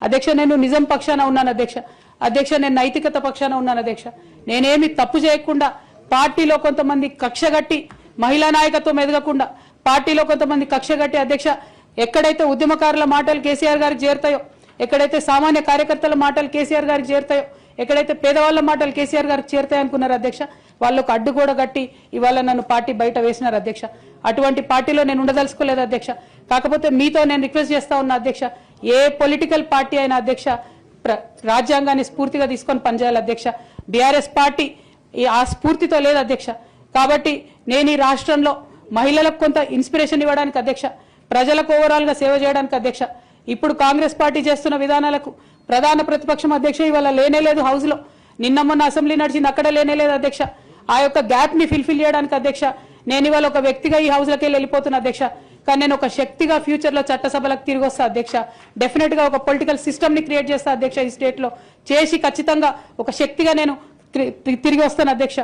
అధ్యక్ష నేను నిజం పక్షాన ఉన్నాను అధ్యక్ష నేను నైతికత పక్షాన ఉన్నాను అధ్యక్ష నేనేమి తప్పు చేయకుండా పార్టీలో కొంతమంది కక్షగట్టి మహిళా నాయకత్వం ఎదగకుండా పార్టీలో కొంతమంది కక్షగట్టి అధ్యక్ష ఎక్కడైతే ఉద్యమకారుల మాటలు కేసీఆర్ గారికి చేరుతాయో ఎక్కడైతే సామాన్య కార్యకర్తల మాటలు కేసీఆర్ గారికి చేరుతాయో ఎక్కడైతే పేదవాళ్ళ మాటలు కేసీఆర్ గారికి చేరుతాయి అనుకున్నారు అధ్యక్ష వాళ్ళకు అడ్డు కూడా గట్టి ఇవాళ నన్ను పార్టీ బయట వేసినారు అధ్యక్ష అటువంటి పార్టీలో నేను ఉండదలుచుకోలేదు అధ్యక్ష కాకపోతే మీతో నేను రిక్వెస్ట్ చేస్తా ఉన్నా అధ్యక్ష ఏ పొలిటికల్ పార్టీ అయినా అధ్యక్ష రాజ్యాంగాన్ని స్ఫూర్తిగా తీసుకొని పనిచేయాలి అధ్యక్ష బీఆర్ఎస్ పార్టీ ఆ స్ఫూర్తితో లేదు అధ్యక్ష కాబట్టి నేను ఈ రాష్ట్రంలో మహిళలకు కొంత ఇన్స్పిరేషన్ ఇవ్వడానికి అధ్యక్ష ప్రజలకు ఓవరాల్ గా సేవ చేయడానికి అధ్యక్ష ఇప్పుడు కాంగ్రెస్ పార్టీ చేస్తున్న విధానాలకు ప్రధాన ప్రతిపక్షం అధ్యక్ష ఇవాళ లేనేలేదు హౌస్ లో నిన్న మొన్న అసెంబ్లీ నడిచింది అక్కడ లేనేలేదు అధ్యక్ష ఆ యొక్క గ్యాప్ ని ఫిల్ఫిల్ చేయడానికి అధ్యక్ష నేను ఇవాళ ఒక వ్యక్తిగా ఈ హౌస్ లకి వెళ్ళిపోతున్నా అధ్యక్ష కానీ నేను ఒక శక్తిగా ఫ్యూచర్ లో చట్టసభలకు తిరిగి వస్తా అధ్యక్ష డెఫినెట్ గా ఒక పొలిటికల్ సిస్టమ్ ని క్రియేట్ చేస్తా అధ్యక్ష ఈ స్టేట్ లో చేసి ఖచ్చితంగా ఒక శక్తిగా నేను తిరిగి వస్తాను అధ్యక్ష